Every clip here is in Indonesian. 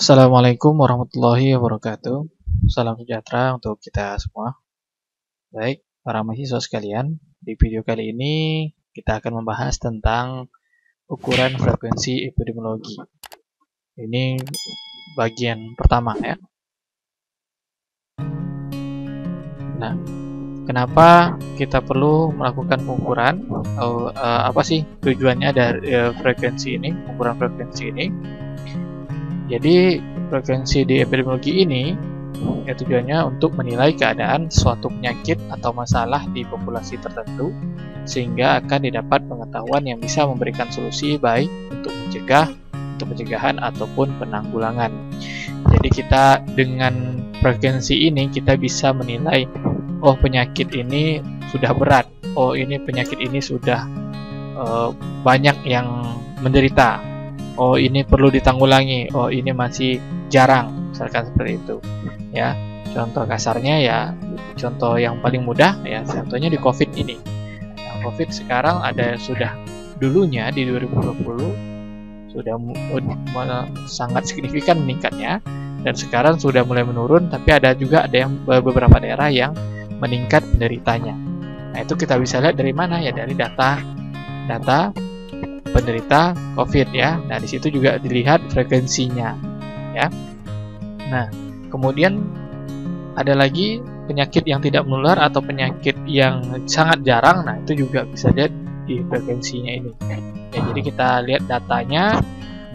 Assalamualaikum warahmatullahi wabarakatuh. Salam sejahtera untuk kita semua. Baik, para mahasiswa sekalian, di video kali ini kita akan membahas tentang ukuran frekuensi epidemiologi. Ini bagian pertama ya. Nah, kenapa kita perlu melakukan pengukuran? Apa sih tujuannya dari frekuensi ini, pengukuran frekuensi ini? Jadi frekuensi di epidemiologi ini ya tujuannya untuk menilai keadaan suatu penyakit atau masalah di populasi tertentu sehingga akan didapat pengetahuan yang bisa memberikan solusi baik untuk pencegahan ataupun penanggulangan. Jadi kita dengan frekuensi ini kita bisa menilai oh penyakit ini sudah berat, oh ini penyakit ini sudah banyak yang menderita. Oh ini perlu ditanggulangi, oh ini masih jarang, misalkan seperti itu ya. Contoh kasarnya ya, contoh yang paling mudah ya, contohnya di COVID ini. Nah, COVID sekarang ada sudah dulunya di 2020 sudah sangat signifikan meningkatnya dan sekarang sudah mulai menurun, tapi ada yang beberapa daerah yang meningkat penderitanya. Nah, itu kita bisa lihat dari mana ya, dari data penderita COVID ya. Nah, di situ juga dilihat frekuensinya ya. Nah, kemudian ada lagi penyakit yang tidak menular atau penyakit yang sangat jarang. Nah, itu juga bisa lihat di frekuensinya ini. Ya, jadi kita lihat datanya,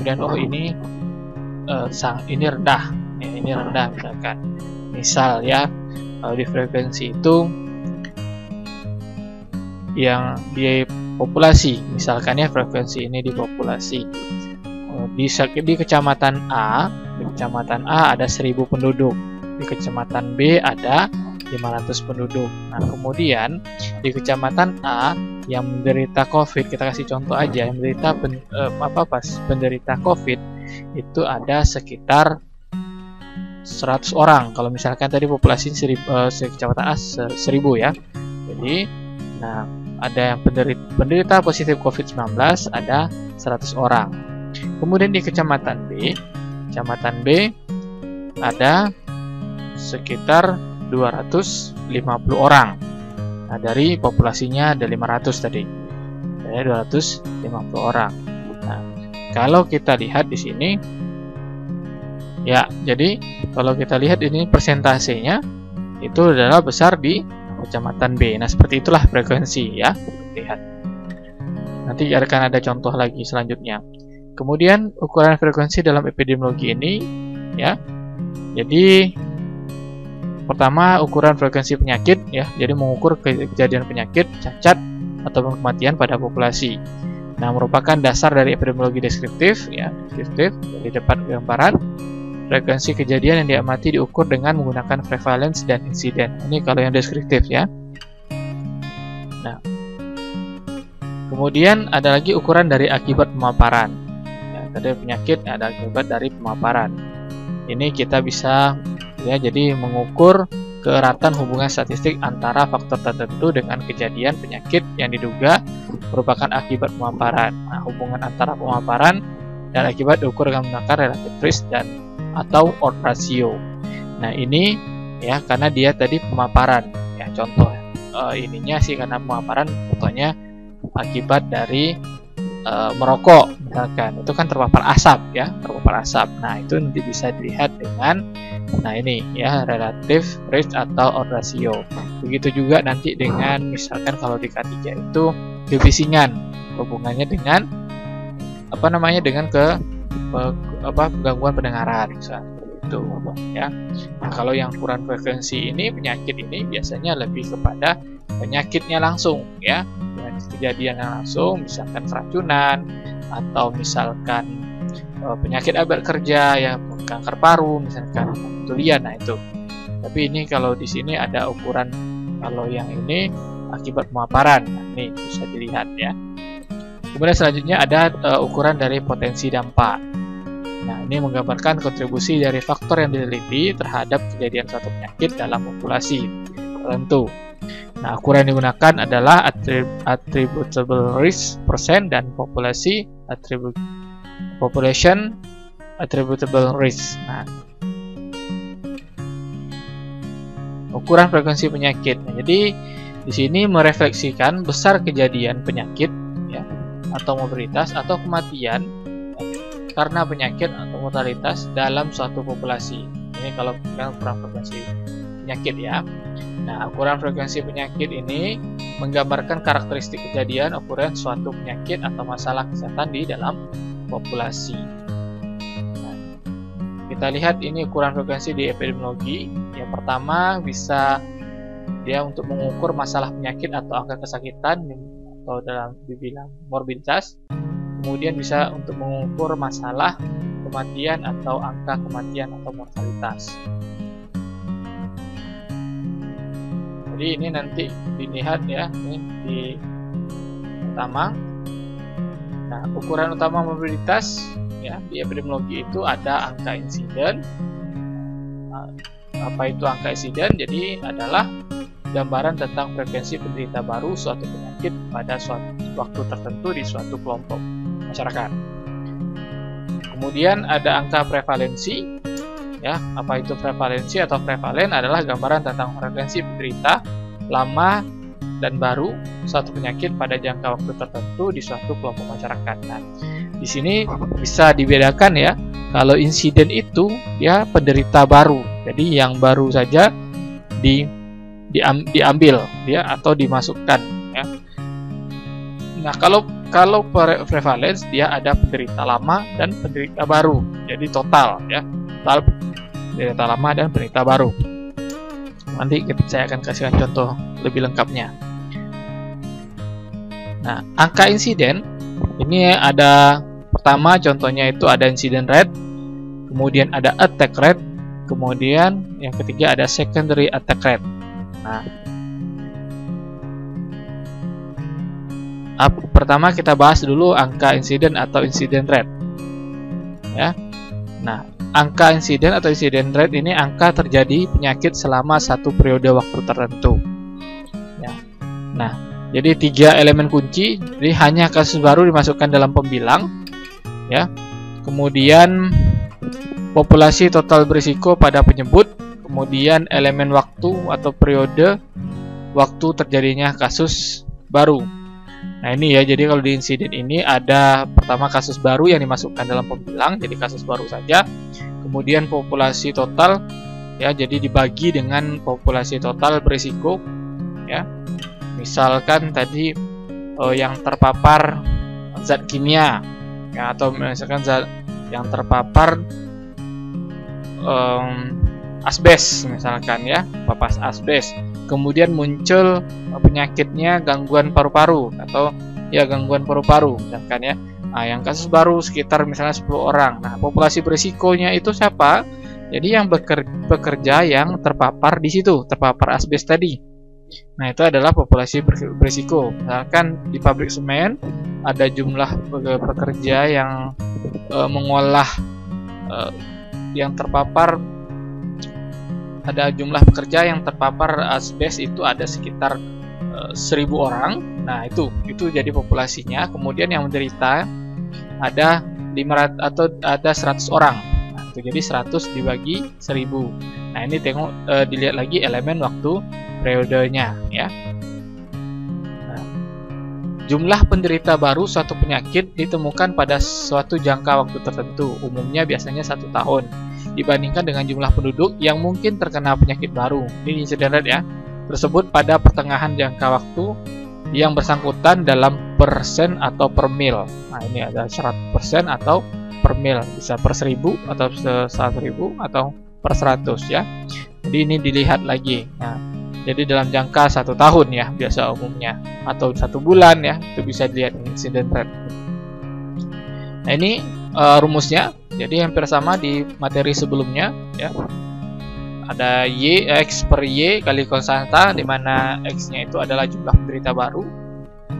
kemudian oh ini rendah. Ya, ini rendah misalkan. Misal ya, di frekuensi itu yang di populasi, misalkan ya frekuensi ini di populasi di kecamatan A ada 1000 penduduk, di kecamatan B ada 500 penduduk. Nah, kemudian di kecamatan A yang menderita COVID, kita kasih contoh aja, yang menderita penderita COVID itu ada sekitar 100 orang. Kalau misalkan tadi populasi kecamatan A 1000 ya. Jadi, nah ada yang penderita positif COVID-19 ada 100 orang. Kemudian di kecamatan B ada sekitar 250 orang. Nah, dari populasinya ada 500 tadi. Ada 250 orang. Nah, kalau kita lihat di sini ya, jadi kalau kita lihat ini persentasenya itu adalah besar di kecamatan B. Nah, seperti itulah frekuensi ya. Lihat. Nanti akan ada contoh lagi selanjutnya. Kemudian ukuran frekuensi dalam epidemiologi ini ya. Jadi pertama ukuran frekuensi penyakit ya. Jadi mengukur kejadian penyakit, cacat atau kematian pada populasi. Nah, merupakan dasar dari epidemiologi deskriptif ya, deskriptif. Jadi dapat gambaran frekuensi kejadian yang diamati diukur dengan menggunakan prevalence dan insiden. Ini kalau yang deskriptif ya. Nah, kemudian ada lagi ukuran dari akibat pemaparan. Ya, tadi penyakit ada akibat dari pemaparan. Ini kita bisa ya, jadi mengukur keeratan hubungan statistik antara faktor tertentu dengan kejadian penyakit yang diduga merupakan akibat pemaparan. Nah, hubungan antara pemaparan dan akibat diukur dengan menggunakan relative risk atau odds ratio. Nah, ini ya karena dia tadi pemaparan ya, contoh ininya sih karena pemaparan, contohnya akibat dari merokok misalkan, itu kan terpapar asap ya, terpapar asap. Nah, itu nanti bisa dilihat dengan ini ya, relative risk atau odds ratio. Begitu juga nanti dengan misalkan kalau di K3 itu kebisingan, hubungannya dengan dengan gangguan pendengaran misalnya itu ya. Nah, kalau yang ukuran frekuensi ini penyakit ini biasanya lebih kepada penyakitnya langsung ya, kejadian yang langsung, misalkan keracunan atau misalkan penyakit abal kerja ya, kanker paru misalkan, tulian. Nah, itu. Tapi ini kalau di sini ada ukuran, kalau yang ini akibat pemaparan. Nah, ini bisa dilihat ya. Kemudian selanjutnya ada ukuran dari potensi dampak. Nah, ini menggambarkan kontribusi dari faktor yang diteliti terhadap kejadian suatu penyakit dalam populasi tertentu. Nah, ukuran yang digunakan adalah attributable risk percent dan population attributable risk. Nah, ukuran frekuensi penyakit. Nah, jadi di sini merefleksikan besar kejadian penyakit ya, atau mobilitas atau kematian ya, karena penyakit atau mortalitas dalam suatu populasi. Ini kalau ukuran frekuensi penyakit ya. Nah, ukuran frekuensi penyakit ini menggambarkan karakteristik kejadian occurrence suatu penyakit atau masalah kesehatan di dalam populasi. Nah, kita lihat ini ukuran frekuensi di epidemiologi. Yang pertama bisa dia untuk mengukur masalah penyakit atau angka kesakitan atau dalam dibilang morbiditas. Kemudian bisa untuk mengukur masalah kematian atau angka kematian atau mortalitas. Jadi ini nanti dilihat ya, ini di pertama. Nah, ukuran utama mobilitas ya di epidemiologi itu ada angka insiden. Apa itu angka insiden? Jadi adalah gambaran tentang frekuensi penderita baru suatu penyakit pada suatu waktu tertentu di suatu kelompok masyarakat. Kemudian ada angka prevalensi. Ya, apa itu prevalensi atau prevalen adalah gambaran tentang frekuensi penderita lama dan baru suatu penyakit pada jangka waktu tertentu di suatu kelompok masyarakat. Nah, di sini bisa dibedakan ya. Kalau insiden itu ya penderita baru. Jadi yang baru saja diambil ya atau dimasukkan ya. Nah, kalau prevalence dia ada penderita lama dan penderita baru. Jadi total ya. Total penderita lama dan penderita baru. Nanti saya akan kasihkan contoh lebih lengkapnya. Nah, angka insiden ini ada pertama contohnya itu ada incident rate, kemudian ada attack rate, kemudian yang ketiga ada secondary attack rate. Nah, pertama kita bahas dulu angka insiden atau incident rate. Ya. Nah, angka insiden atau incident rate ini angka terjadi penyakit selama satu periode waktu tertentu. Ya. Nah, jadi 3 elemen kunci. Jadi hanya kasus baru dimasukkan dalam pembilang. Ya. Kemudian populasi total berisiko pada penyebut. Kemudian elemen waktu atau periode waktu terjadinya kasus baru. Nah, ini ya, jadi kalau di insiden ini ada pertama kasus baru yang dimasukkan dalam pembilang, jadi kasus baru saja. Kemudian populasi total ya, jadi dibagi dengan populasi total berisiko ya. Misalkan tadi yang terpapar zat kimia ya, atau misalkan zat yang terpapar asbes misalkan ya, papas asbes. Kemudian muncul penyakitnya gangguan paru-paru atau ya gangguan paru-paru misalkan ya. Nah, yang kasus baru sekitar misalnya 10 orang. Nah, populasi berisikonya itu siapa? Jadi yang bekerja yang terpapar di situ, terpapar asbes tadi. Nah, itu adalah populasi berisiko. Misalkan di pabrik semen ada jumlah pekerja yang mengolah yang terpapar, ada jumlah pekerja yang terpapar asbes itu ada sekitar 1000 orang. Nah, itu jadi populasinya. Kemudian yang menderita ada 500 atau ada 100 orang. Nah, itu jadi 100 dibagi 1000. Nah, ini tengok dilihat lagi elemen waktu periodenya ya. Nah, jumlah penderita baru suatu penyakit ditemukan pada suatu jangka waktu tertentu. Umumnya biasanya 1 tahun. Dibandingkan dengan jumlah penduduk yang mungkin terkena penyakit baru. Ini incident rate ya, tersebut pada pertengahan jangka waktu yang bersangkutan dalam persen atau per mil. Nah, ini ada 100% atau per mil, bisa per 1000 atau 100.000 atau per 100 ya. Jadi ini dilihat lagi. Nah, jadi dalam jangka 1 tahun ya biasa umumnya, atau 1 bulan ya, itu bisa dilihat incident rate. Nah, ini rumusnya. Jadi hampir sama di materi sebelumnya ya. Ada X per Y kali konstanta, di mana X-nya itu adalah jumlah penderita baru,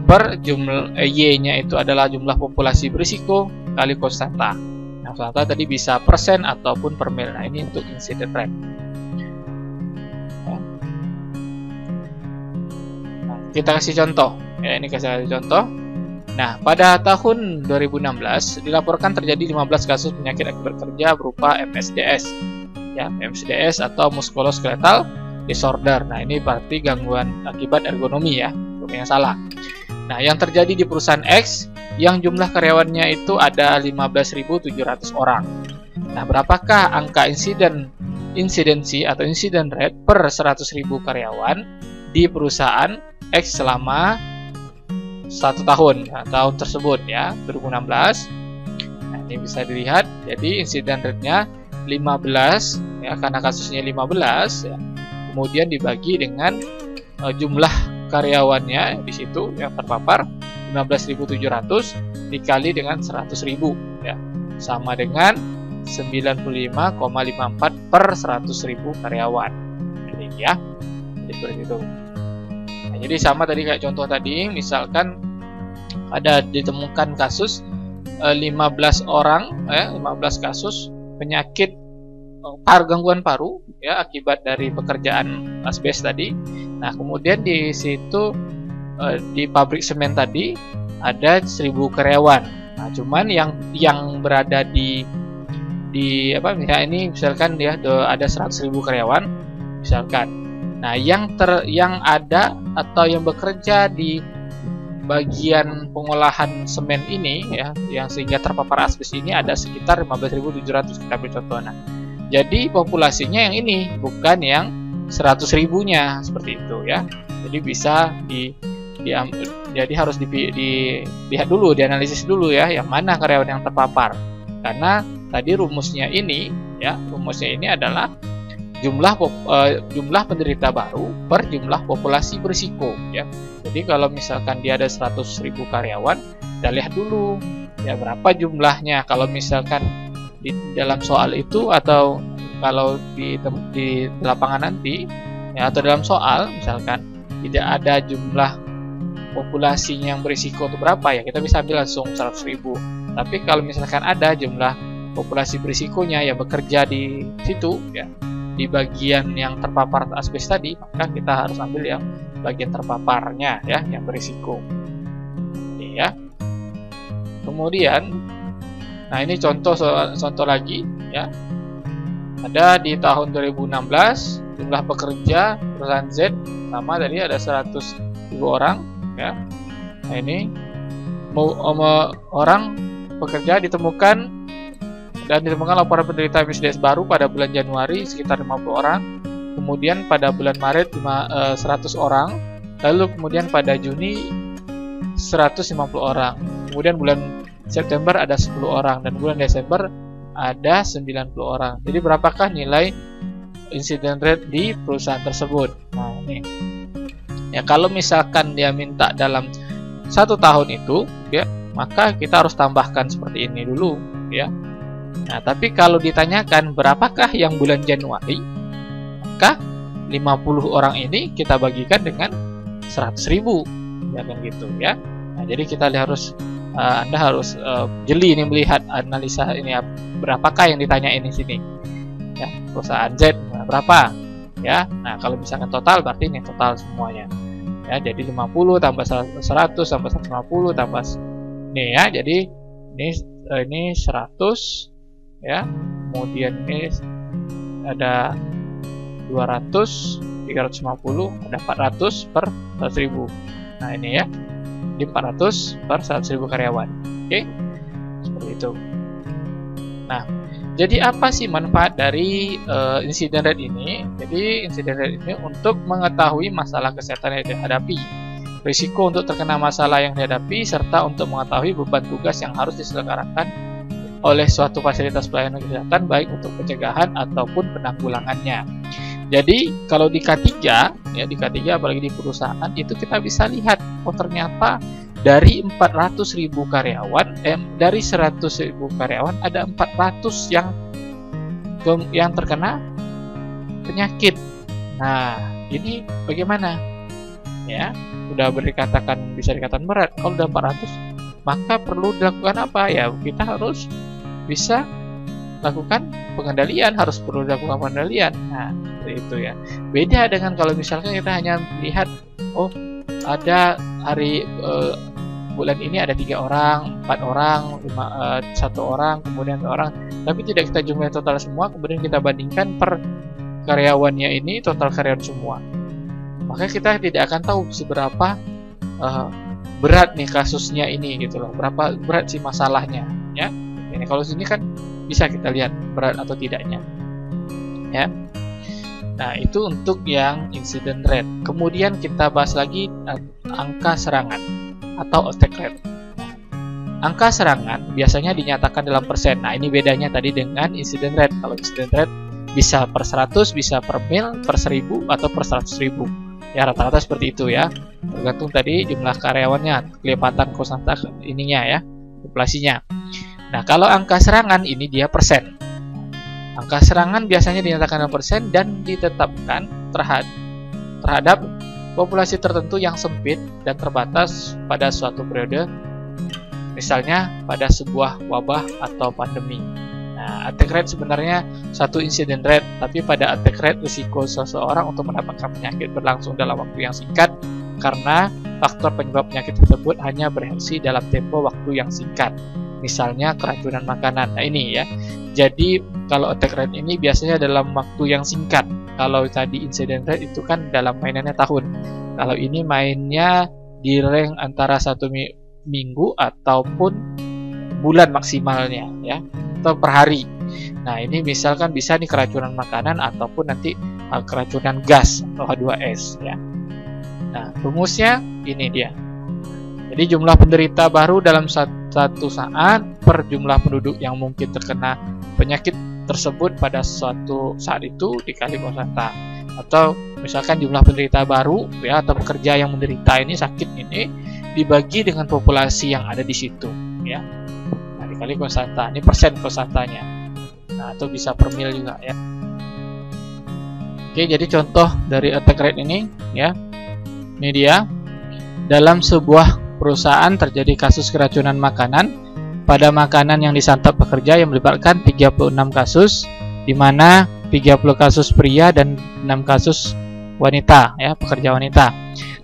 per jumlah Y-nya itu adalah jumlah populasi berisiko kali konstanta. Nah, konstanta tadi bisa persen ataupun per mil. Nah, ini untuk incident rate. Ya. Nah, kita kasih contoh. Ya, ini kasih contoh. Nah, pada tahun 2016 dilaporkan terjadi 15 kasus penyakit akibat kerja berupa MSDS, ya, MSDS atau musculoskeletal disorder. Nah, ini berarti gangguan akibat ergonomi ya, yang salah. Nah, yang terjadi di perusahaan X yang jumlah karyawannya itu ada 15.700 orang. Nah, berapakah angka insidensi atau incident rate per 100.000 karyawan di perusahaan X selama 1 tahun, ya, tahun tersebut ya, 2016. Nah, ini bisa dilihat, jadi incident rate-nya 15 ya, karena kasusnya 15 ya. Kemudian dibagi dengan jumlah karyawannya di situ yang terpapar 15.700 dikali dengan 100.000 ya, sama dengan 95,54 per 100.000 karyawan. Jadi ya, seperti itu. Nah, jadi sama tadi kayak contoh tadi, misalkan ada ditemukan kasus 15 orang ya, 15 kasus penyakit gangguan paru ya akibat dari pekerjaan asbes tadi. Nah, kemudian di situ di pabrik semen tadi ada 1.000 karyawan. Nah, cuman yang berada di apa misalnya ini misalkan ya ada 100.000 karyawan misalkan. Nah, yang ada atau yang bekerja di bagian pengolahan semen ini ya, yang sehingga terpapar asbes ini ada sekitar 15.700 kita ambil contoh. Nah, jadi populasinya yang ini bukan yang 100.000-nya seperti itu ya. Jadi bisa jadi harus dilihat dulu, dianalisis dulu ya, yang mana karyawan yang terpapar. Karena tadi rumusnya ini adalah jumlah penderita baru per jumlah populasi berisiko ya. Jadi kalau misalkan dia ada 100.000 karyawan, kita lihat dulu ya berapa jumlahnya. Kalau misalkan di dalam soal itu atau kalau di lapangan nanti ya, atau dalam soal misalkan tidak ada jumlah populasinya yang berisiko itu berapa ya, kita bisa ambil langsung 100.000. Tapi kalau misalkan ada jumlah populasi berisikonya yang bekerja di situ ya, di bagian yang terpapar asbes tadi, maka kita harus ambil yang bagian terpaparnya ya, yang berisiko. Ya. Kemudian, nah ini contoh lagi ya. Ada di tahun 2016 jumlah pekerja perusahaan Z sama tadi ada 100.000 orang ya. Nah, ini orang pekerja ditemukan laporan penderita MSDS baru pada bulan Januari sekitar 50 orang, kemudian pada bulan Maret 100 orang, lalu kemudian pada Juni 150 orang, kemudian bulan September ada 10 orang, dan bulan Desember ada 90 orang. Jadi berapakah nilai incident rate di perusahaan tersebut? Nah, ini ya, kalau misalkan dia minta dalam 1 tahun itu ya, maka kita harus tambahkan seperti ini dulu ya. Nah, tapi kalau ditanyakan berapakah yang bulan Januari, maka 50 orang ini kita bagikan dengan 100.000 ya, kan gitu ya. Nah, jadi kita Anda harus jeli ini melihat analisa ini ya, berapakah yang ditanya ini sini ya, perusahaan Z berapa ya. Nah, kalau misalkan total berarti ini total semuanya ya, jadi 50 tambah 100 tambah 150 tambah ini ya, jadi ini 100 ya, kemudian ini ada 200, 350, ada 400 per 100.000. Nah, ini ya, di 400 per 100.000 karyawan. Oke, seperti itu. Nah, jadi apa sih manfaat dari incident rate ini? Jadi incident rate ini untuk mengetahui masalah kesehatan yang dihadapi, risiko untuk terkena masalah yang dihadapi, serta untuk mengetahui beban tugas yang harus diselenggarakan oleh suatu fasilitas pelayanan kesehatan, baik untuk pencegahan ataupun penanggulangannya. Jadi kalau di K3 ya, di K3 apalagi di perusahaan itu kita bisa lihat, oh ternyata dari 400.000 karyawan, dari 100.000 karyawan ada 400 yang terkena penyakit. Nah, ini bagaimana? Ya, sudah bisa dikatakan berat. Kalau udah 400, maka perlu dilakukan apa ya? Kita harus bisa lakukan pengendalian, perlu dilakukan pengendalian. Nah, seperti itu ya. Beda dengan kalau misalkan kita hanya melihat, oh ada hari bulan ini ada 3 orang, 4 orang, 1 orang, kemudian 1 orang, tapi tidak kita jumlah total semua, kemudian kita bandingkan per karyawannya ini total karyawan semua, maka kita tidak akan tahu seberapa berat nih kasusnya ini gitu loh, berapa berat sih masalahnya ya. Ini kalau sini kan bisa kita lihat berat atau tidaknya ya. Nah, itu untuk yang incident rate. Kemudian kita bahas lagi angka serangan atau attack rate. Angka serangan biasanya dinyatakan dalam persen. Nah, ini bedanya tadi dengan incident rate. Kalau incident rate bisa per 100, bisa per mil, per 1000 atau per 100.000. Ya, rata-rata seperti itu ya. Tergantung tadi jumlah karyawannya, kelipatan konstanta ininya ya, populasinya. Nah, kalau angka serangan ini dia persen. Angka serangan biasanya dinyatakan dalam persen dan ditetapkan terhadap populasi tertentu yang sempit dan terbatas pada suatu periode, misalnya pada sebuah wabah atau pandemi. Nah, attack rate sebenarnya satu incident rate, tapi pada attack rate risiko seseorang untuk mendapatkan penyakit berlangsung dalam waktu yang singkat karena faktor penyebab penyakit tersebut hanya bereaksi dalam tempo waktu yang singkat. Misalnya keracunan makanan. Nah, ini ya. Jadi kalau attack rate ini biasanya dalam waktu yang singkat. Kalau tadi incident rate itu kan dalam mainannya tahun. Kalau ini mainnya di rank antara 1 minggu ataupun bulan maksimalnya ya, atau per hari. Nah, ini misalkan bisa nih keracunan makanan ataupun nanti keracunan gas atau H2S ya. Nah, rumusnya ini dia. Jadi jumlah penderita baru dalam satu saat per jumlah penduduk yang mungkin terkena penyakit tersebut pada suatu saat itu dikali konstanta. Atau misalkan jumlah penderita baru ya atau pekerja yang menderita ini sakit ini dibagi dengan populasi yang ada di situ ya. Nah, dikali konstanta. Ini persen konstantanya. Nah, atau bisa per mil juga ya. Oke, jadi contoh dari attack rate ini ya. Ini dia. Dalam sebuah perusahaan terjadi kasus keracunan makanan pada makanan yang disantap pekerja yang melibatkan 36 kasus, di mana 30 kasus pria dan 6 kasus wanita, ya, pekerja wanita.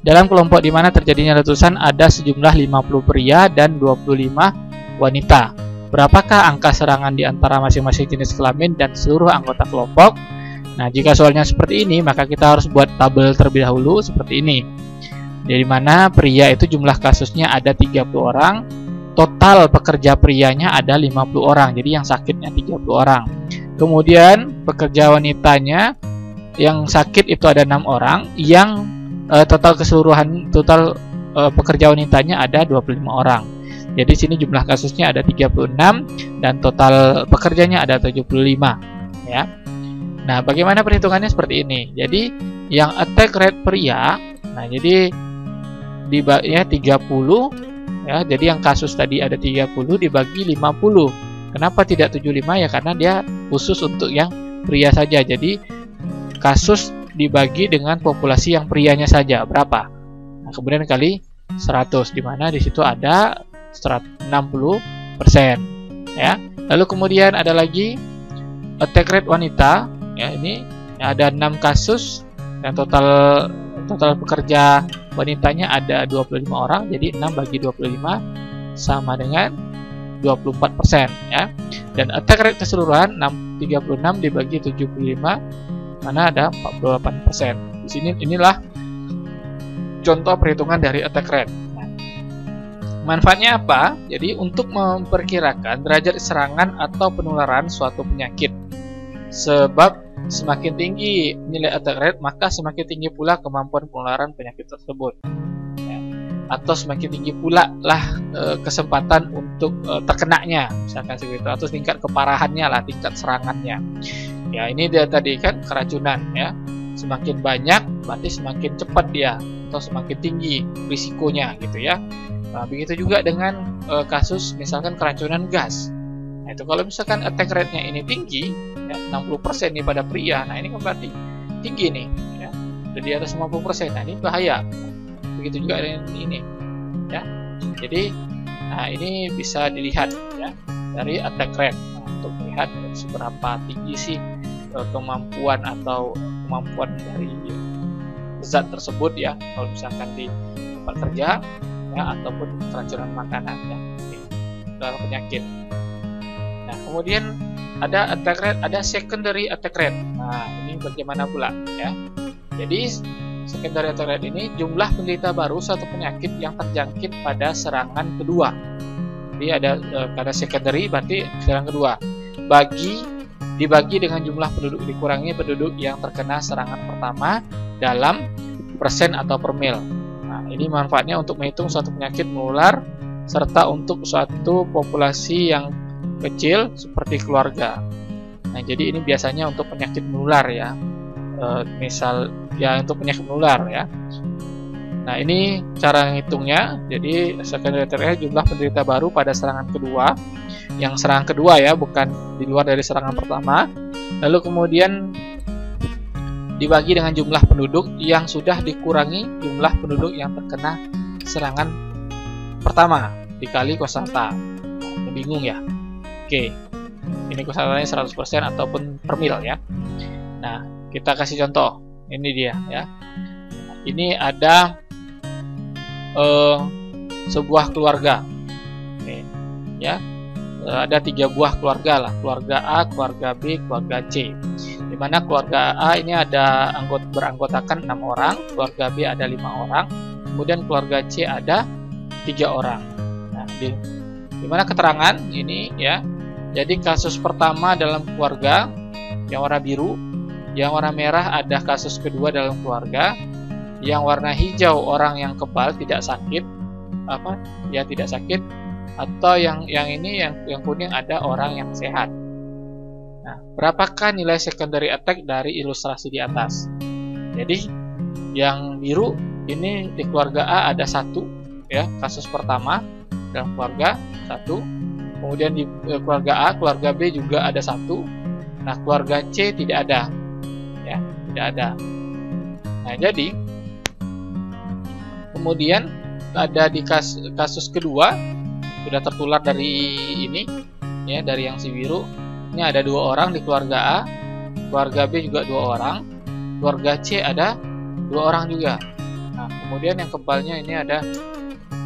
Dalam kelompok di mana terjadinya letusan ada sejumlah 50 pria dan 25 wanita. Berapakah angka serangan di antara masing-masing jenis kelamin dan seluruh anggota kelompok? Nah, jika soalnya seperti ini, maka kita harus buat tabel terlebih dahulu seperti ini. Dari mana pria itu jumlah kasusnya ada 30 orang, total pekerja prianya ada 50 orang, jadi yang sakitnya 30 orang. Kemudian pekerja wanitanya yang sakit itu ada 6 orang, yang total pekerja wanitanya ada 25 orang. Jadi sini jumlah kasusnya ada 36 dan total pekerjanya ada 75 ya. Nah, bagaimana perhitungannya seperti ini. Jadi yang attack rate pria, nah jadi ya 30 ya, jadi yang kasus tadi ada 30 dibagi 50. Kenapa tidak 75 ya? Karena dia khusus untuk yang pria saja. Jadi kasus dibagi dengan populasi yang prianya saja berapa? Nah, kemudian kali 100, di mana di situ ada 60% ya. Lalu kemudian ada lagi attack rate wanita ya, ini ada 6 kasus dan total pekerja wanitanya ada 25 orang, jadi 6 bagi 25 sama dengan 24% ya. Dan attack rate keseluruhan 36 dibagi 75 mana ada 48%. Di sini inilah contoh perhitungan dari attack rate. Nah, manfaatnya apa? Jadi untuk memperkirakan derajat serangan atau penularan suatu penyakit. Sebab semakin tinggi nilai attack rate, maka semakin tinggi pula kemampuan penularan penyakit tersebut ya. Atau semakin tinggi pula lah kesempatan untuk terkenanya, misalkan seperti itu, atau tingkat keparahannya lah, tingkat serangannya ya. Ini dia tadi kan keracunan ya, semakin banyak berarti semakin cepat dia atau semakin tinggi risikonya gitu ya. Nah, begitu juga dengan kasus misalkan keracunan gas. Nah, itu kalau misalkan attack rate-nya ini tinggi ya, 60% nih pada pria, nah ini kan berarti tinggi nih ya, di atas 50%. Nah, ini bahaya. Begitu juga dengan ini ya. Jadi nah ini bisa dilihat ya dari attack rate. Nah, untuk melihat seberapa tinggi sih kemampuan dari zat tersebut ya. Kalau misalkan di tempat kerja ya, ataupun keracunan makanan ya, dalam penyakit. Nah, kemudian ada attack rate, ada secondary attack rate. Nah, ini bagaimana pula ya? Jadi secondary attack rate ini jumlah penderita baru suatu penyakit yang terjangkit pada serangan kedua. Jadi ada secondary berarti serangan kedua. Dibagi dengan jumlah penduduk dikurangi penduduk yang terkena serangan pertama dalam persen atau per mil. Nah, ini manfaatnya untuk menghitung suatu penyakit menular serta untuk suatu populasi yang kecil seperti keluarga. Nah, jadi ini biasanya untuk penyakit menular ya. Misal ya untuk penyakit menular ya. Nah, ini cara ngitungnya. Jadi secondary attack rate jumlah penderita baru pada serangan kedua. Yang serangan kedua ya, bukan di luar dari serangan pertama. Lalu kemudian dibagi dengan jumlah penduduk yang sudah dikurangi jumlah penduduk yang terkena serangan pertama dikali kosata. Nah, bingung ya. Oke, ini kosatatanya 100% ataupun per mil ya. Nah, kita kasih contoh. Ini dia ya. Ini ada sebuah keluarga. Oke, ya. Ada 3 buah keluarga lah. Keluarga A, keluarga B, keluarga C. Di mana keluarga A ini ada beranggotakan 6 orang, keluarga B ada 5 orang, kemudian keluarga C ada 3 orang. Nah, di mana keterangan ini ya. Jadi kasus pertama dalam keluarga yang warna biru, yang warna merah ada kasus kedua dalam keluarga, yang warna hijau orang yang kebal tidak sakit, tidak sakit, atau yang ini yang kuning ada orang yang sehat. Nah, berapakah nilai secondary attack dari ilustrasi di atas? Jadi yang biru ini di keluarga A ada 1 ya, kasus pertama dalam keluarga 1. Kemudian di keluarga A, keluarga B juga ada 1. Nah, keluarga C tidak ada. Ya, tidak ada. Nah, jadi kemudian ada di kasus kedua sudah tertular dari ini ya, dari yang si biru. Ini ada 2 orang di keluarga A, keluarga B juga 2 orang, keluarga C ada 2 orang juga. Nah, kemudian yang kebalnya ini ada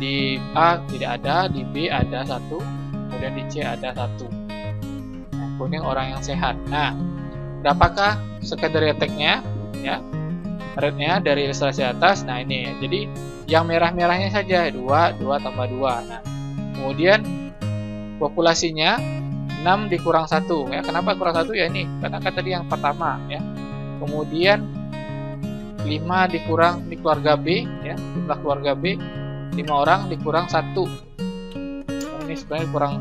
di A tidak ada, di B ada 1, kemudian di C ada 1. Nah, kuning orang yang sehat. Nah, berapakah secondary attack-nya ya? Rate-nya dari ilustrasi atas. Nah, ini ya. Jadi yang merah-merahnya saja 2 tambah 2. Nah, kemudian populasinya 6 dikurang 1 ya. Kenapa kurang 1 ya ini? Karena kan tadi yang pertama ya. Kemudian 5 dikurang di keluarga B ya, jumlah keluarga B 5 orang dikurang 1. Ini sebenarnya kurang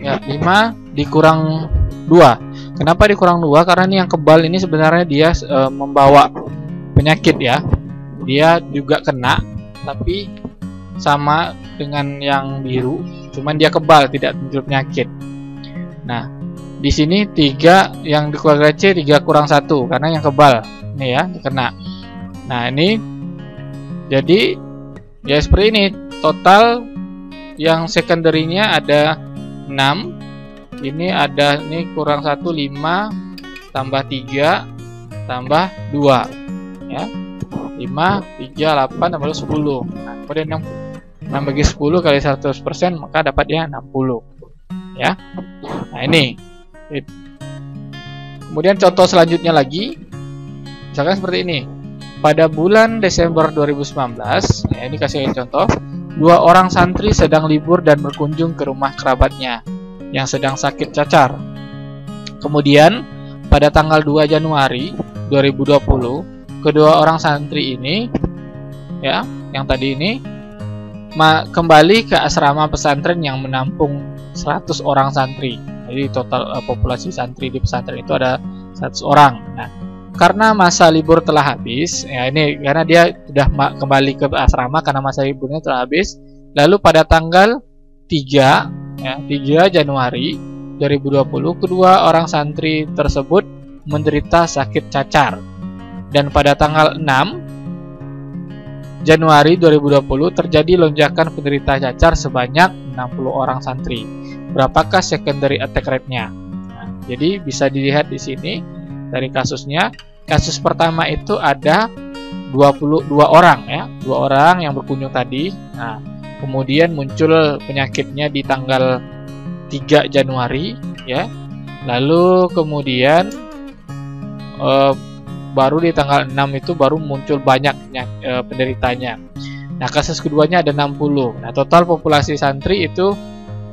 ya, 5 dikurang 2. Kenapa dikurang 2? Karena ini yang kebal ini sebenarnya dia membawa penyakit ya. Dia juga kena tapi sama dengan yang biru, cuman dia kebal, tidak timbul penyakit. Nah, di sini 3 yang di keluarga C 3 kurang 1 karena yang kebal ini ya, kena. Nah, ini jadi ya seperti ini. Total yang secondary-nya ada 6. Ini ada ini kurang 1 5 tambah 3 tambah 2 ya. 5 3 8 tambah 10. Nah, kemudian 6 bagi 10 kali 100% maka dapatnya 60 ya. Nah, ini. Kemudian contoh selanjutnya lagi. Misalkan seperti ini. Pada bulan Desember 2019, ya ini kasih contoh, 2 orang santri sedang libur dan berkunjung ke rumah kerabatnya yang sedang sakit cacar. Kemudian pada tanggal 2 Januari 2020, kedua orang santri ini ya, yang tadi ini kembali ke asrama pesantren yang menampung 100 orang santri. Jadi total populasi santri di pesantren itu ada 100 orang. Nah, karena masa libur telah habis, ya ini karena dia sudah kembali ke asrama karena masa liburnya telah habis. Lalu pada tanggal 3 Januari 2020, kedua orang santri tersebut menderita sakit cacar. Dan pada tanggal 6 Januari 2020 terjadi lonjakan penderita cacar sebanyak 60 orang santri. Berapakah secondary attack rate-nya? Nah, jadi bisa dilihat di sini dari kasusnya. Kasus pertama itu ada 22 orang ya, 2 orang yang berkunjung tadi. Nah, kemudian muncul penyakitnya di tanggal 3 Januari ya. Lalu kemudian baru di tanggal 6 itu baru muncul banyak penderitanya. Nah, kasus keduanya ada 60. Nah, total populasi santri itu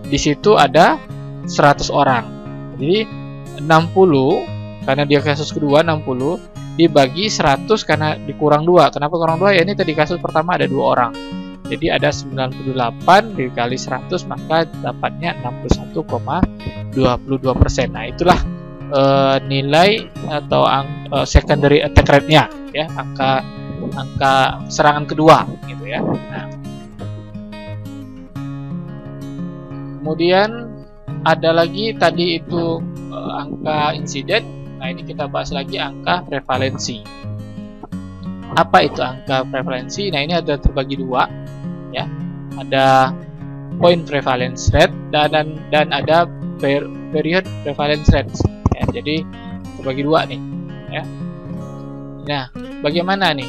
di situ ada 100 orang. Jadi 60 karena dia kasus kedua 60 dibagi 100 karena dikurang 2. Kenapa kurang 2? Ya ini tadi kasus pertama ada 2 orang. Jadi ada 98 dikali 100 maka dapatnya 61,22%. Nah, itulah nilai atau secondary attack rate-nya ya, angka serangan kedua gitu ya. Nah, kemudian ada lagi tadi itu angka insiden. Nah, ini kita bahas lagi angka prevalensi. Apa itu angka prevalensi? Nah, ini ada terbagi 2 ya. Ada point prevalence rate dan ada period prevalence rate ya. Jadi terbagi 2 nih ya. Nah, bagaimana nih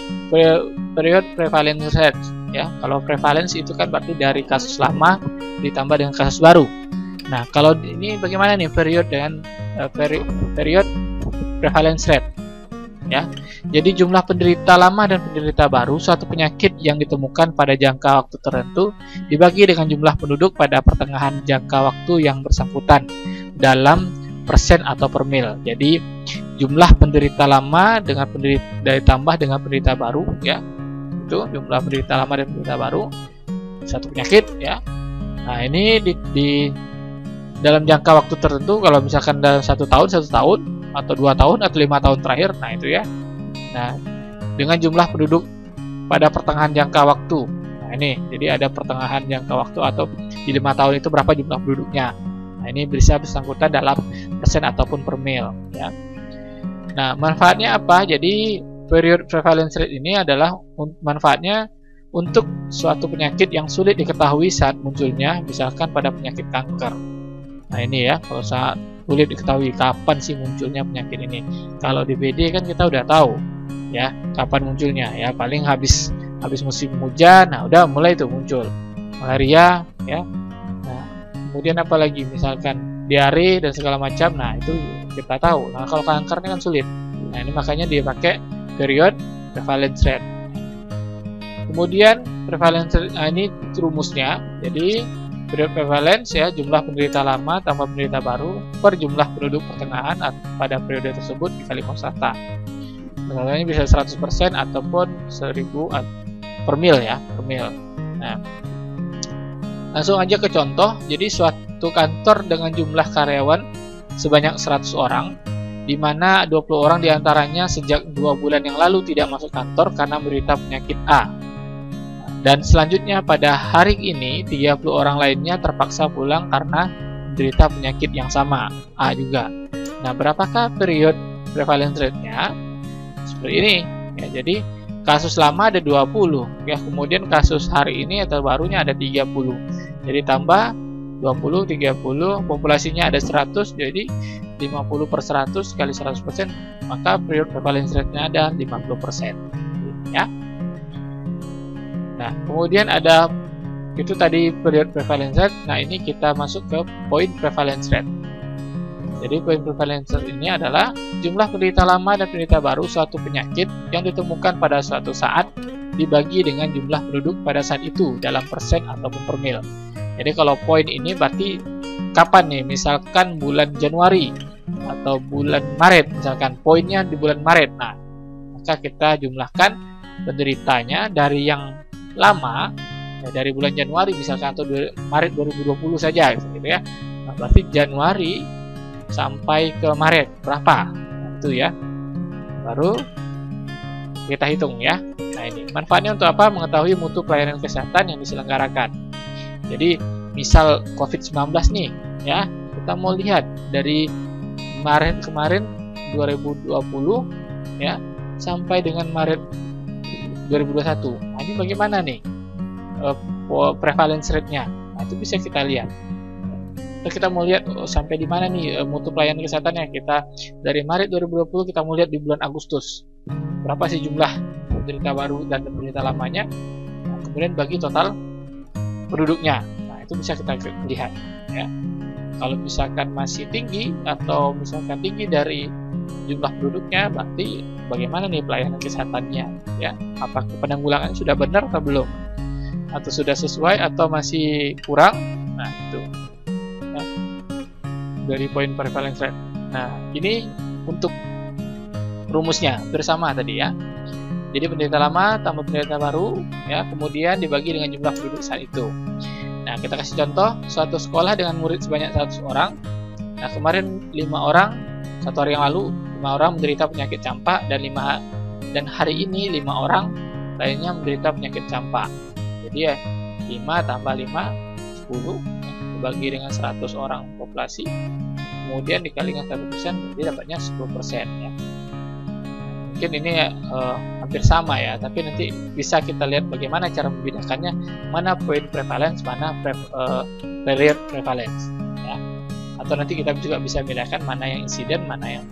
period prevalence rate ya? Kalau prevalence itu kan berarti dari kasus lama ditambah dengan kasus baru. Nah, kalau ini bagaimana nih period dengan period prevalence rate ya. Jadi jumlah penderita lama dan penderita baru suatu penyakit yang ditemukan pada jangka waktu tertentu dibagi dengan jumlah penduduk pada pertengahan jangka waktu yang bersangkutan dalam persen atau per mil. Jadi jumlah penderita lama dengan ditambah dengan penderita baru ya. Itu jumlah penderita lama dan penderita baru satu penyakit ya. Nah, ini di dalam jangka waktu tertentu, kalau misalkan dalam 1 tahun atau 2 tahun atau 5 tahun terakhir, nah itu ya. Nah, dengan jumlah penduduk pada pertengahan jangka waktu. Nah, ini jadi ada pertengahan jangka waktu atau di 5 tahun itu berapa jumlah penduduknya. Nah, ini bisa bersangkutan dalam persen ataupun per mil ya. Nah, manfaatnya apa? Jadi period prevalence rate ini adalah manfaatnya untuk suatu penyakit yang sulit diketahui saat munculnya, misalkan pada penyakit kanker. Nah, ini ya, kalau saat sulit diketahui kapan sih munculnya penyakit ini. Kalau di BD kan kita udah tahu ya kapan munculnya ya, paling habis musim hujan, nah udah mulai tuh muncul malaria ya. Nah, kemudian apalagi misalkan diare dan segala macam, nah itu kita tahu. Nah, kalau kanker ini kan sulit. Nah, ini makanya dia pakai period prevalence rate. Kemudian prevalence rate, nah ini rumusnya. Jadi period prevalence ya, jumlah penderita lama tambah penderita baru per jumlah penduduk pertengahan pada periode tersebut dikali konstanta. Konstantanya bisa 100% ataupun 1000 per mil ya, per mil. Nah, langsung aja ke contoh. Jadi suatu kantor dengan jumlah karyawan sebanyak 100 orang, di mana 20 orang diantaranya sejak 2 bulan yang lalu tidak masuk kantor karena menderita penyakit A. Dan selanjutnya pada hari ini 30 orang lainnya terpaksa pulang karena menderita penyakit yang sama, A juga. Nah, berapakah period prevalence rate-nya? Seperti ini ya. Jadi kasus lama ada 20 ya, kemudian kasus hari ini atau barunya ada 30. Jadi tambah 20 30, populasinya ada 100, jadi 50 per 100 kali 100%, maka period prevalence rate-nya ada 50% ya. Nah, kemudian ada itu tadi period prevalence rate. Nah, ini kita masuk ke point prevalence rate. Jadi point prevalence rate ini adalah jumlah penderita lama dan penderita baru suatu penyakit yang ditemukan pada suatu saat dibagi dengan jumlah penduduk pada saat itu dalam persen ataupun per mil. Jadi kalau point ini berarti kapan nih? Misalkan bulan Januari atau bulan Maret, misalkan poinnya di bulan Maret. Nah, maka kita jumlahkan penderitanya dari yang lama ya, dari bulan Januari misalkan atau Maret 2020 saja gitu ya. Nah, berarti Januari sampai ke Maret berapa? Nah, itu ya. Baru kita hitung ya. Nah, ini manfaatnya untuk apa? Mengetahui mutu pelayanan kesehatan yang diselenggarakan. Jadi misal COVID-19 nih ya, kita mau lihat dari Maret kemarin 2020 ya sampai dengan Maret 2021. Nah, ini bagaimana nih prevalence rate-nya? Nah, itu bisa kita lihat. Kita mau lihat sampai di mana nih mutu pelayanan kesehatannya. Kita dari Maret 2020 kita mau lihat di bulan Agustus. Berapa sih jumlah penderita baru dan penderita lamanya, nah, kemudian bagi total penduduknya. Nah, itu bisa kita lihat ya. Kalau misalkan masih tinggi atau misalkan tinggi dari jumlah penduduknya, berarti bagaimana nih pelayanan kesehatannya ya, apakah penanggulangannya sudah benar atau belum, atau sudah sesuai atau masih kurang. Nah, itu ya, dari poin prevalence rate. Nah, ini untuk rumusnya bersama tadi ya. Jadi penderita lama tambah penderita baru ya, kemudian dibagi dengan jumlah penduduk saat itu. Nah, kita kasih contoh suatu sekolah dengan murid sebanyak 100 orang. Nah, kemarin 5 orang, 1 hari yang lalu 5 orang menderita penyakit campak, dan hari ini 5 orang lainnya menderita penyakit campak. Jadi ya 5 tambah 5 10 dibagi dengan 100 orang populasi, kemudian dikalikan 1%, jadi dapatnya 10% ya. Mungkin ini hampir sama ya, tapi nanti bisa kita lihat bagaimana cara membedakannya, mana poin prevalence, mana barrier prevalence ya. Atau nanti kita juga bisa membedakan mana yang insiden, mana yang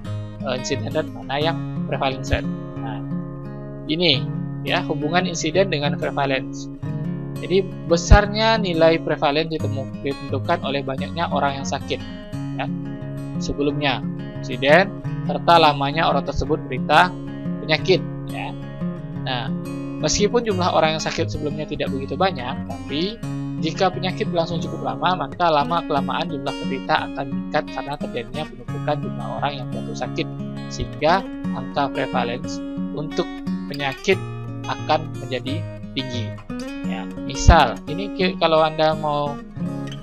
insiden dan mana yang prevalence rate. Nah, ini ya hubungan insiden dengan prevalence. Jadi besarnya nilai prevalence ditentukan oleh banyaknya orang yang sakit ya, sebelumnya insiden, serta lamanya orang tersebut menderita penyakit ya. Nah, meskipun jumlah orang yang sakit sebelumnya tidak begitu banyak, tapi jika penyakit berlangsung cukup lama, maka lama-kelamaan jumlah penderita akan meningkat karena terjadinya penumpukan jumlah orang yang jatuh sakit, sehingga angka prevalence untuk penyakit akan menjadi tinggi ya. Misal ini kalau Anda mau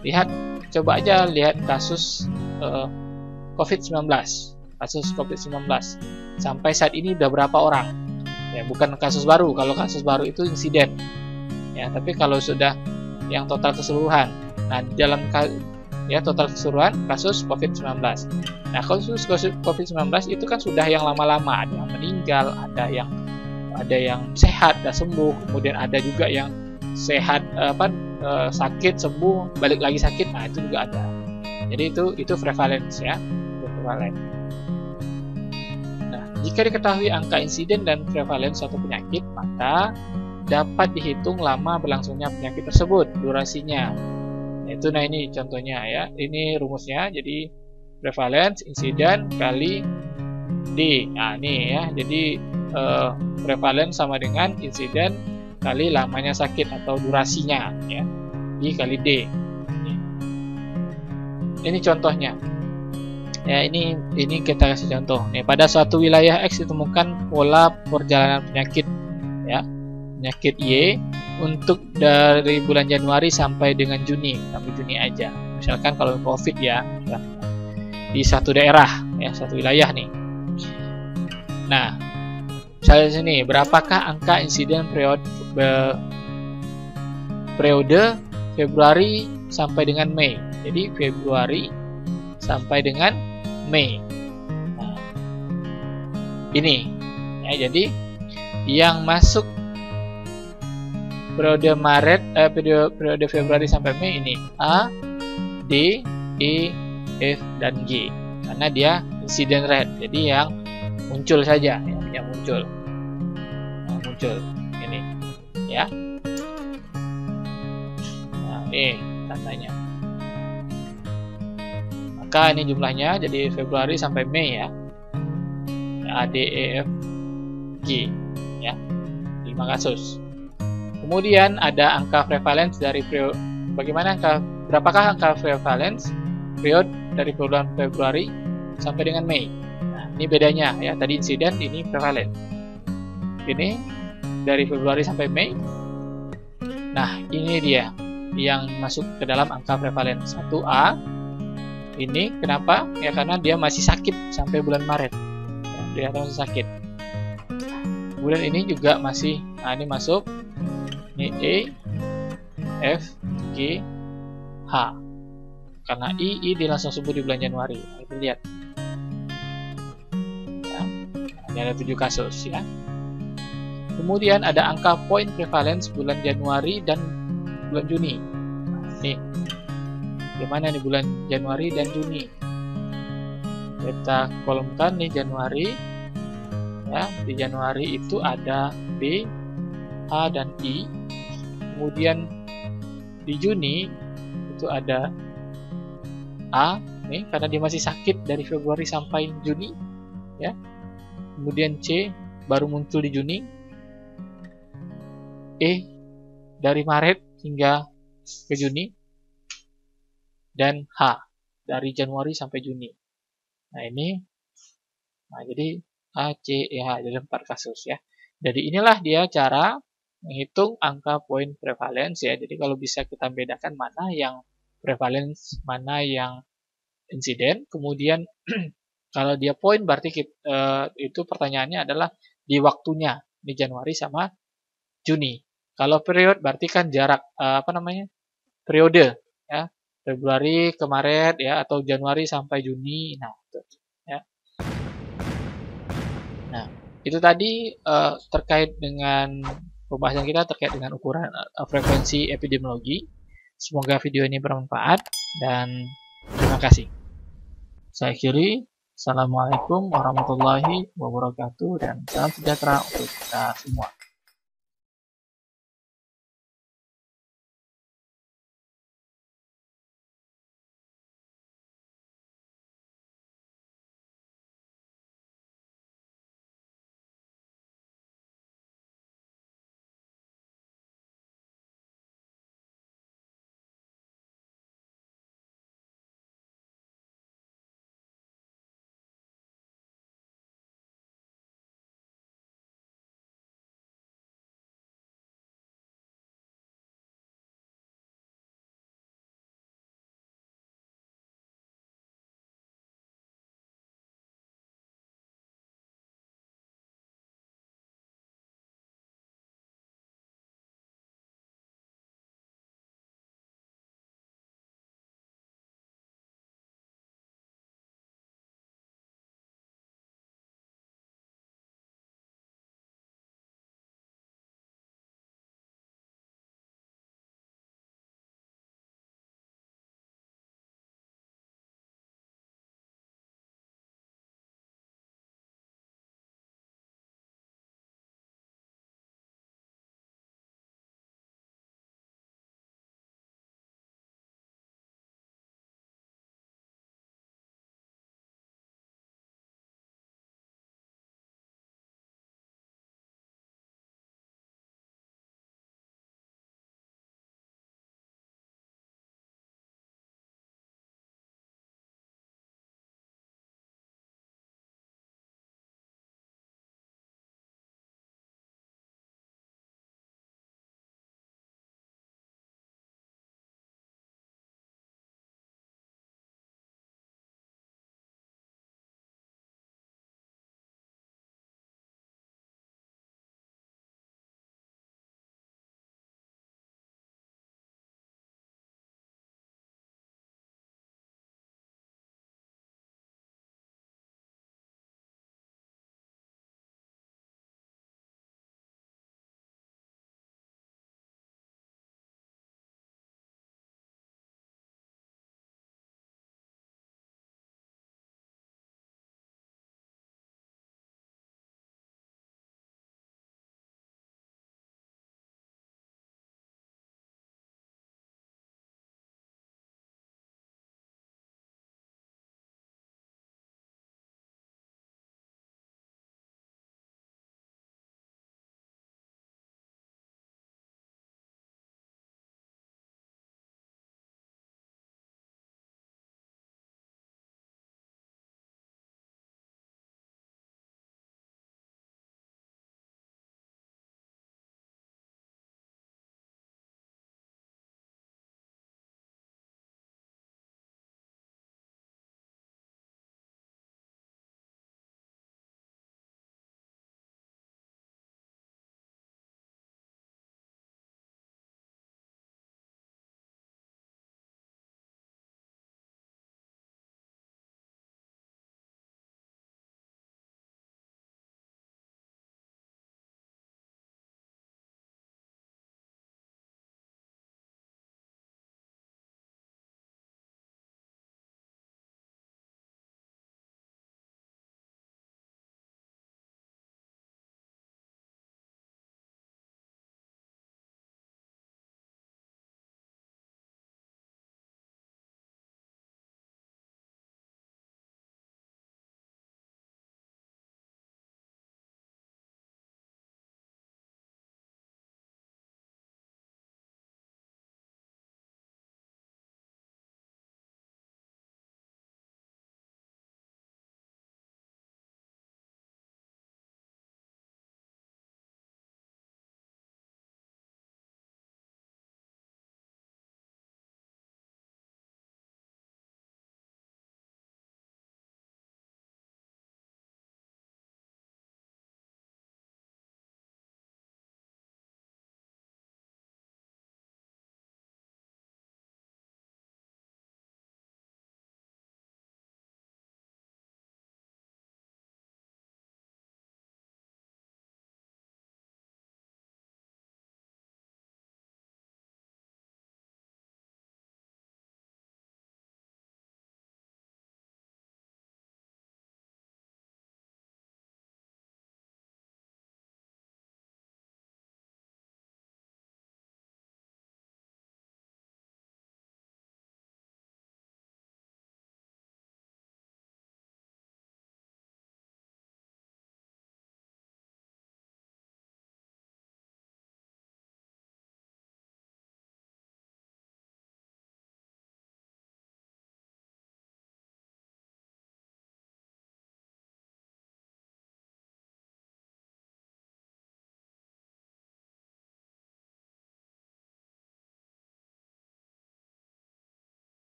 lihat, coba aja lihat kasus COVID-19 sampai saat ini udah berapa orang ya, bukan kasus baru. Kalau kasus baru itu insiden ya, tapi kalau sudah yang total keseluruhan, nah dalam ya total keseluruhan kasus COVID-19. Nah, kasus COVID-19 itu kan sudah yang lama-lama, ada yang meninggal, ada yang sehat dan sembuh, kemudian ada juga yang sehat sakit sembuh balik lagi sakit. Nah, itu juga ada. Jadi itu prevalence ya, prevalence. Jika diketahui angka insiden dan prevalence suatu penyakit, maka dapat dihitung lama berlangsungnya penyakit tersebut, durasinya. Nah, ini contohnya ya. Ini rumusnya. Jadi prevalence insiden kali D. Nah, ini ya. Jadi prevalence sama dengan insiden kali lamanya sakit atau durasinya ya. Kali D. Ini contohnya. Ya, ini kita kasih contoh. Nih, pada suatu wilayah X ditemukan pola perjalanan penyakit ya. Penyakit Y untuk dari bulan Januari sampai dengan Juni, sampai Juni aja. Misalkan kalau COVID ya, di satu daerah ya, satu wilayah nih. Nah, misalnya sini, berapakah angka insiden periode Februari sampai dengan Mei? Jadi Februari sampai dengan Mei. Nah, ini ya, jadi yang masuk periode periode Februari sampai Mei ini A, D, E, F dan G, karena dia incident rate. Jadi yang muncul saja, yang muncul. Nah, muncul ini ya. Nah, ini tandanya. Maka ini jumlahnya, jadi Februari sampai Mei ya. A, D, E, F, G ya. 5 kasus. Kemudian ada angka prevalence dari periode. Berapakah angka prevalence periode dari bulan Februari sampai dengan Mei? Nah, ini bedanya ya. Tadi insiden, ini prevalence. Ini dari Februari sampai Mei. Nah, ini dia yang masuk ke dalam angka prevalence 1A. Ini kenapa? Ya karena dia masih sakit sampai bulan Maret. Ya, dia masih sakit. Kemudian ini juga masih, nah ini masuk. Ini E, F, G, H. Karena I dia langsung sembuh di bulan Januari. Nah, itu lihat. Ya, ini ada 7 kasus ya. Kemudian ada angka point prevalence bulan Januari dan bulan Juni. Nah, ini gimana nih bulan Januari dan Juni? Kita kolomkan nih Januari, Ya, di Januari itu ada B, A, dan I. Kemudian di Juni itu ada A, nih karena dia masih sakit dari Februari sampai Juni, ya. Kemudian C baru muncul di Juni. E dari Maret hingga ke Juni, dan H dari Januari sampai Juni. Nah ini, jadi A, C, E, H, jadi 4 kasus ya. Jadi inilah dia cara menghitung angka poin prevalence ya. Jadi kalau bisa kita bedakan mana yang prevalence, mana yang insiden. Kemudian kalau dia poin berarti itu pertanyaannya adalah di waktunya, di Januari sama Juni. Kalau period berarti kan jarak periode ya, Februari ke Maret ya, atau Januari sampai Juni. Nah, itu ya. Nah, itu tadi terkait dengan pembahasan kita terkait dengan ukuran frekuensi epidemiologi. Semoga video ini bermanfaat dan terima kasih. Saya akhiri. Assalamualaikum warahmatullahi wabarakatuh dan salam sejahtera untuk kita semua.